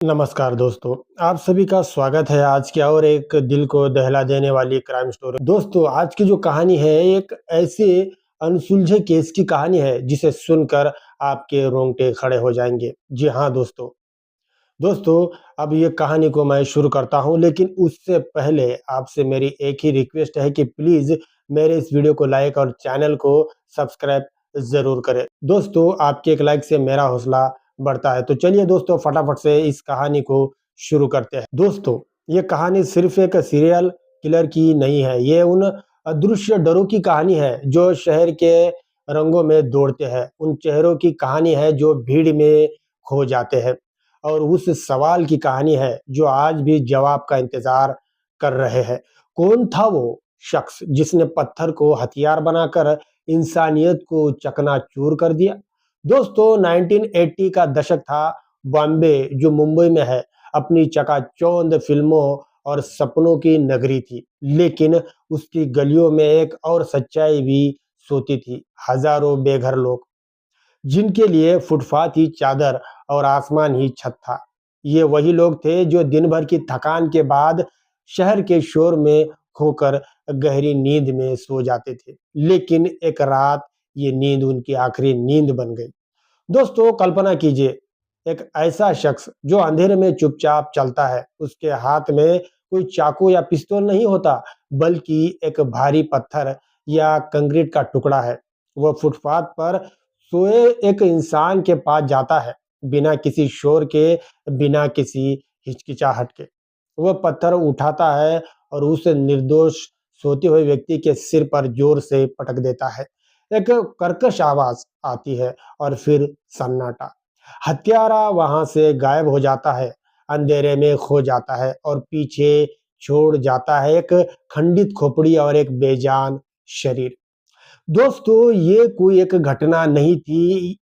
नमस्कार दोस्तों, आप सभी का स्वागत है आज की और एक दिल को दहला देने वाली क्राइम स्टोरी। दोस्तों, आज की जो कहानी है एक ऐसे अनसुलझे केस की कहानी है जिसे सुनकर आपके रोंगटे खड़े हो जाएंगे। जी हाँ दोस्तों, दोस्तों अब ये कहानी को मैं शुरू करता हूँ, लेकिन उससे पहले आपसे मेरी एक ही रिक्वेस्ट है कि प्लीज़ मेरे इस वीडियो को लाइक और चैनल को सब्सक्राइब ज़रूर करें। दोस्तों, आपके एक लाइक से मेरा हौसला बढ़ता है। तो चलिए दोस्तों, फटाफट से इस कहानी को शुरू करते हैं। दोस्तों, ये कहानी सिर्फ एक सीरियल किलर की नहीं है, ये उन अदृश्य डरों की कहानी है जो शहर के रंगों में दौड़ते हैं। उन चेहरों की कहानी है जो भीड़ में खो जाते हैं। और उस सवाल की कहानी है जो आज भी जवाब का इंतजार कर रहे हैं। कौन था वो शख्स जिसने पत्थर को हथियार बनाकर इंसानियत को चकनाचूर कर दिया? दोस्तों, 1980 का दशक था। बॉम्बे जो मुंबई में है, अपनी चकाचौंध फिल्मों और सपनों की नगरी थी, लेकिन उसकी गलियों में एक और सच्चाई भी सोती थी। हजारों बेघर लोग जिनके लिए फुटपाथ ही चादर और आसमान ही छत था। ये वही लोग थे जो दिन भर की थकान के बाद शहर के शोर में खोकर गहरी नींद में सो जाते थे। लेकिन एक रात ये नींद उनकी आखिरी नींद बन गई। दोस्तों, कल्पना कीजिए, एक ऐसा शख्स जो अंधेरे में चुपचाप चलता है। उसके हाथ में कोई चाकू या पिस्तौल नहीं होता, बल्कि एक भारी पत्थर या कंक्रीट का टुकड़ा है। वह फुटपाथ पर सोए एक इंसान के पास जाता है, बिना किसी शोर के, बिना किसी हिचकिचाहट के। वह पत्थर उठाता है और उस निर्दोष सोते हुए व्यक्ति के सिर पर जोर से पटक देता है। एक कर्कश आवाज आती है और फिर सन्नाटा। हत्यारा वहां से गायब हो जाता है, अंधेरे में खो जाता है और पीछे छोड़ जाता है एक खंडित खोपड़ी और एक बेजान शरीर। दोस्तों, ये कोई एक घटना नहीं थी,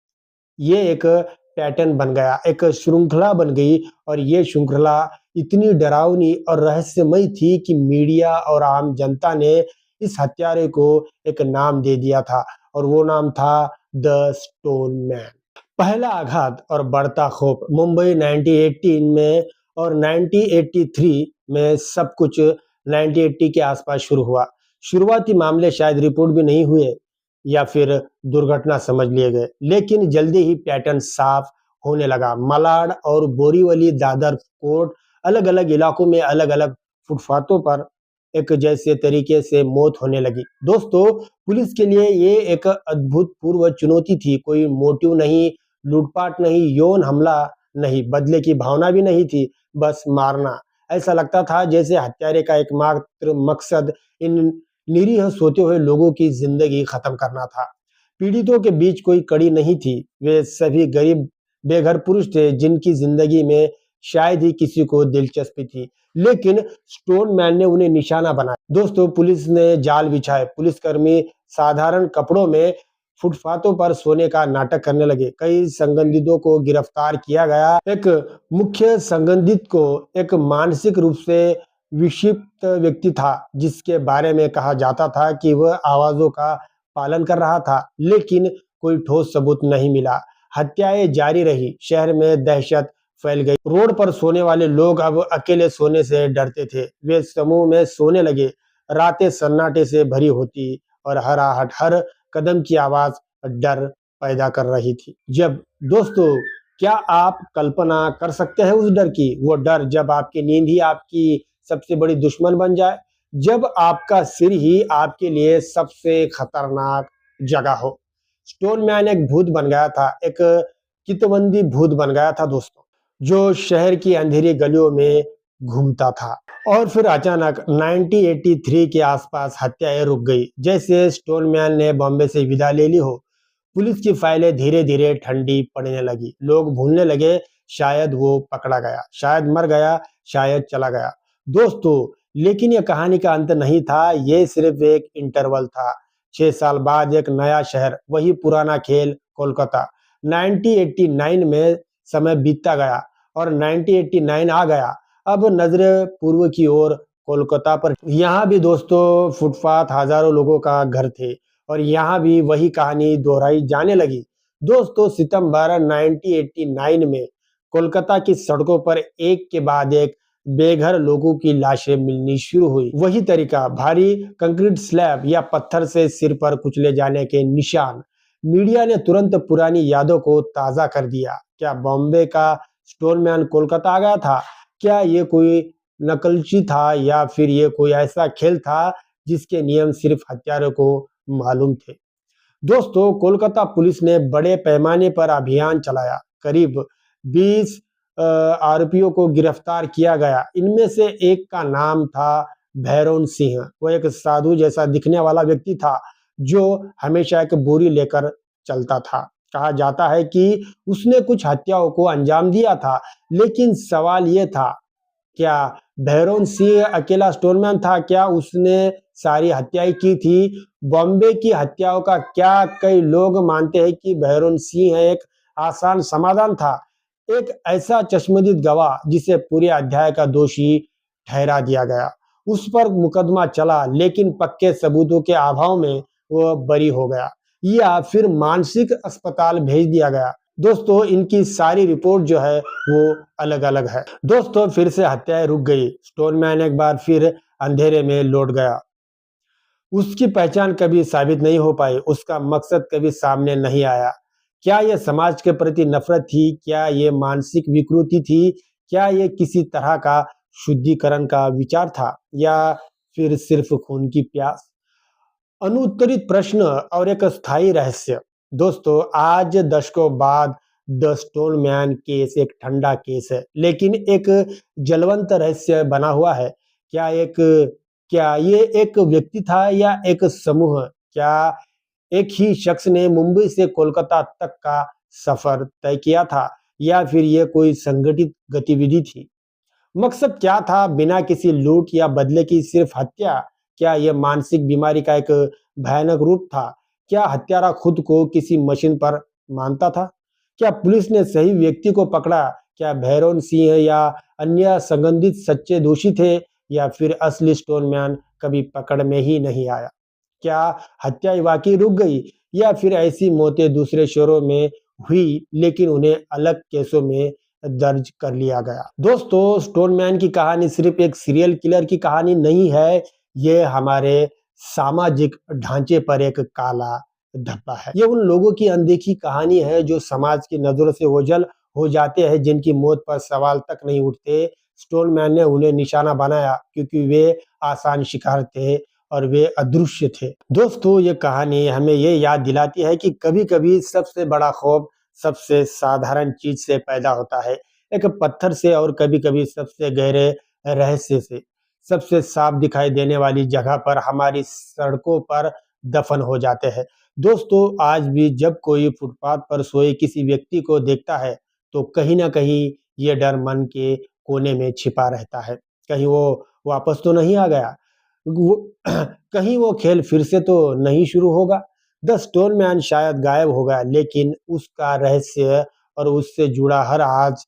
ये एक पैटर्न बन गया, एक श्रृंखला बन गई। और ये श्रृंखला इतनी डरावनी और रहस्यमयी थी कि मीडिया और आम जनता ने इस हत्यारे को एक नाम दे दिया था, और वो नाम था द स्टोन मैन। पहला आघात और बढ़ता खौफ मुंबई 1918 में और 1983 में सब कुछ 1980 के आसपास शुरू हुआ। शुरुआती मामले शायद रिपोर्ट भी नहीं हुए या फिर दुर्घटना समझ लिए गए, लेकिन जल्दी ही पैटर्न साफ होने लगा। मलाड और बोरीवली, दादर कोर्ट, अलग अलग इलाकों में अलग अलग फुटपाथों पर एक जैसे तरीके से मौत होने लगी। दोस्तों, पुलिस के लिए ये एक अभूतपूर्व चुनौती थी। कोई मोटिव नहीं, लूटपाट नहीं, यौन हमला नहीं, बदले की भावना भी नहीं थी, बस मारना। ऐसा लगता था जैसे हत्यारे का एकमात्र मकसद इन निरीह सोते हुए लोगों की जिंदगी खत्म करना था। पीड़ितों के बीच कोई कड़ी नहीं थी, वे सभी गरीब बेघर पुरुष थे जिनकी जिंदगी में शायद ही किसी को दिलचस्पी थी, लेकिन स्टोन मैन ने उन्हें निशाना बनाया। दोस्तों, पुलिस ने जाल बिछाए, पुलिसकर्मी साधारण कपड़ों में फुटपाथों पर सोने का नाटक करने लगे। कई संबंधितों को गिरफ्तार किया गया। एक मुख्य संबंधित को एक मानसिक रूप से विक्षिप्त व्यक्ति था, जिसके बारे में कहा जाता था कि वह आवाजों का पालन कर रहा था, लेकिन कोई ठोस सबूत नहीं मिला। हत्याएं जारी रही, शहर में दहशत फैल गई। रोड पर सोने वाले लोग अब अकेले सोने से डरते थे, वे समूह में सोने लगे। रातें सन्नाटे से भरी होती और हर आहट, हर कदम की आवाज डर पैदा कर रही थी। जब दोस्तों, क्या आप कल्पना कर सकते हैं उस डर की? वो डर जब आपकी नींद ही आपकी सबसे बड़ी दुश्मन बन जाए, जब आपका सिर ही आपके लिए सबसे खतरनाक जगह हो। स्टोन मैन एक भूत बन गया था, एक कितबंदी भूत बन गया था दोस्तों, जो शहर की अंधेरी गलियों में घूमता था। और फिर अचानक 1983 के आसपास हत्याएं रुक गई, जैसे स्टोन मैन ने बॉम्बे से विदा ले ली हो। पुलिस की फाइलें धीरे धीरे ठंडी पड़ने लगी। लोग भूलने लगे, शायद वो पकड़ा गया, शायद मर गया, शायद चला गया। दोस्तों, लेकिन यह कहानी का अंत नहीं था, ये सिर्फ एक इंटरवल था। 6 साल बाद एक नया शहर, वही पुराना खेल, कोलकाता। 1989 में समय बीतता गया और 1989 आ गया। अब नजरें पूर्व की ओर, कोलकाता पर। यहाँ भी दोस्तों फुटपाथ हजारों लोगों का घर थे, और यहाँ भी वही कहानी दोहराई जाने लगी। दोस्तों, सितंबर 1989 में कोलकाता की सड़कों पर एक के बाद एक बेघर लोगों की लाशें मिलनी शुरू हुई। वही तरीका, भारी कंक्रीट स्लैब या पत्थर से सिर पर कुचले जाने के निशान। मीडिया ने तुरंत पुरानी यादों को ताजा कर दिया। क्या बॉम्बे का स्टोनमैन कोलकाता आ गया था? क्या ये कोई नकलची था या फिर ये कोई ऐसा खेल था जिसके नियम सिर्फ हत्यारों को मालूम थे? दोस्तों, कोलकाता पुलिस ने बड़े पैमाने पर अभियान चलाया। करीब 20 आरोपियों को गिरफ्तार किया गया। इनमें से एक का नाम था भैरोन सिंह। वो एक साधु जैसा दिखने वाला व्यक्ति था जो हमेशा एक बोरी लेकर चलता था। कहा जाता है कि उसने कुछ हत्याओं को अंजाम दिया था, लेकिन सवाल ये था, क्या भैरोन सिंह अकेला स्टोनमैन था? क्या उसने सारी हत्याएं की थी? बॉम्बे की हत्याओं का क्या कई लोग मानते हैं कि भैरोन सिंह एक आसान समाधान था, एक ऐसा चश्मदीद गवाह जिसे पूरे अध्याय का दोषी ठहरा दिया गया। उस पर मुकदमा चला, लेकिन पक्के सबूतों के अभाव में वो बरी हो गया या फिर मानसिक अस्पताल भेज दिया गया। दोस्तों, इनकी सारी रिपोर्ट जो है वो अलग-अलग है। दोस्तों, फिर से हत्याएं रुक गई। स्टोनमैन एक बार फिर अंधेरे में लौट गया। उसकी पहचान कभी साबित नहीं हो पाई, उसका मकसद कभी सामने नहीं आया। क्या ये समाज के प्रति नफरत थी? क्या ये मानसिक विकृति थी? क्या ये किसी तरह का शुद्धिकरण का विचार था या फिर सिर्फ खून की प्यास? अनुत्तरित प्रश्न और एक स्थायी रहस्य। दोस्तों, आज दशकों बाद द स्टोन मैन केस एक ठंडा केस है, लेकिन एक जलवंत रहस्य बना हुआ है। क्या ये एक व्यक्ति था या एक समूह? क्या एक ही शख्स ने मुंबई से कोलकाता तक का सफर तय किया था या फिर ये कोई संगठित गतिविधि थी? मकसद क्या था? बिना किसी लूट या बदले की सिर्फ हत्या? क्या यह मानसिक बीमारी का एक भयानक रूप था? क्या हत्यारा खुद को किसी मशीन पर मानता था? क्या पुलिस ने सही व्यक्ति को पकड़ा? क्या भैरोन सिंह या अन्य संबंधित सच्चे दोषी थे या फिर असली स्टोनमैन कभी पकड़ में ही नहीं आया? क्या हत्या वाकई रुक गई या फिर ऐसी मौतें दूसरे शहरों में हुई लेकिन उन्हें अलग केसों में दर्ज कर लिया गया? दोस्तों, स्टोनमैन की कहानी सिर्फ एक सीरियल किलर की कहानी नहीं है, ये हमारे सामाजिक ढांचे पर एक काला धब्बा है। ये उन लोगों की अनदेखी कहानी है जो समाज की नजरों से ओझल हो जाते हैं, जिनकी मौत पर सवाल तक नहीं उठते। स्टोनमैन ने उन्हें निशाना बनाया क्योंकि वे आसान शिकार थे और वे अदृश्य थे। दोस्तों, ये कहानी हमें ये याद दिलाती है कि कभी-कभी सबसे बड़ा खौफ सबसे साधारण चीज से पैदा होता है, एक पत्थर से और कभी-कभी सबसे गहरे रहस्य से। सबसे साफ दिखाई देने वाली जगह पर हमारी सड़कों पर दफन हो जाते हैं। दोस्तों, आज भी जब कोई फुटपाथ पर सोए किसी व्यक्ति को देखता है, तो कहीं न कहीं ये डर मन के कोने में छिपा रहता है। कहीं वो वापस तो नहीं आ गया? वो कहीं वो खेल फिर से तो नहीं शुरू होगा? द स्टोन मैन शायद गायब हो गया, लेकिन उसका रहस्य और उससे जुड़ा हर आज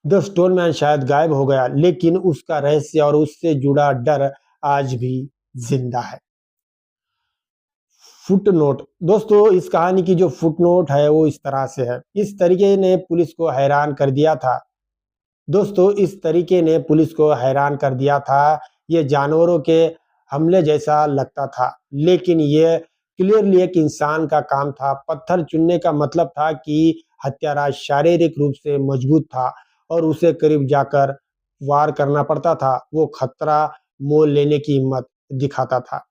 द स्टोन मैन शायद गायब हो गया, लेकिन उसका रहस्य और उससे जुड़ा डर आज भी जिंदा है। फुटनोट। दोस्तों, इस कहानी की जो फुटनोट है वो इस तरह से है। इस तरीके ने पुलिस को हैरान कर दिया था। दोस्तों, इस तरीके ने पुलिस को हैरान कर दिया था। ये जानवरों के हमले जैसा लगता था, लेकिन ये क्लियरली एक इंसान का काम था। पत्थर चुनने का मतलब था कि हत्यारा शारीरिक रूप से मजबूत था और उसे करीब जाकर वार करना पड़ता था। वो खतरा मोल लेने की हिम्मत दिखाता था।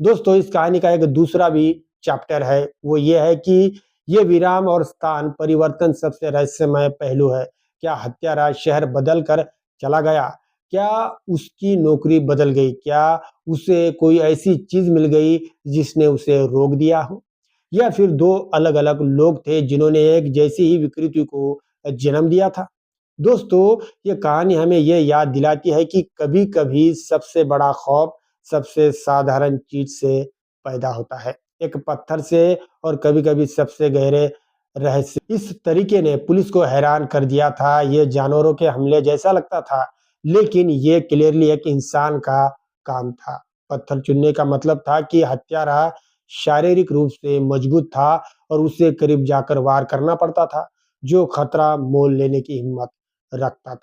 दोस्तों, इस कहानी का एक दूसरा भी चैप्टर है, वो ये है कि ये विराम और स्थान परिवर्तन सबसे रहस्यमय पहलू है। क्या हत्यारा शहर बदल कर चला गया? क्या उसकी नौकरी बदल गई? क्या उसे कोई ऐसी चीज मिल गई जिसने उसे रोक दिया हो? या फिर दो अलग-अलग लोग थे जिन्होंने एक जैसी ही विकृति को जन्म दिया था? दोस्तों, ये कहानी हमें ये याद दिलाती है कि कभी-कभी सबसे बड़ा खौफ सबसे साधारण चीज से पैदा होता है, एक पत्थर से और कभी-कभी सबसे गहरे रहस्य। इस तरीके ने पुलिस को हैरान कर दिया था। ये जानवरों के हमले जैसा लगता था, लेकिन ये क्लियरली एक इंसान का काम था। पत्थर चुनने का मतलब था कि हत्यारा शारीरिक रूप से मजबूत था और उसे करीब जाकर वार करना पड़ता था। जो खतरा मोल लेने की हिम्मत रखता था।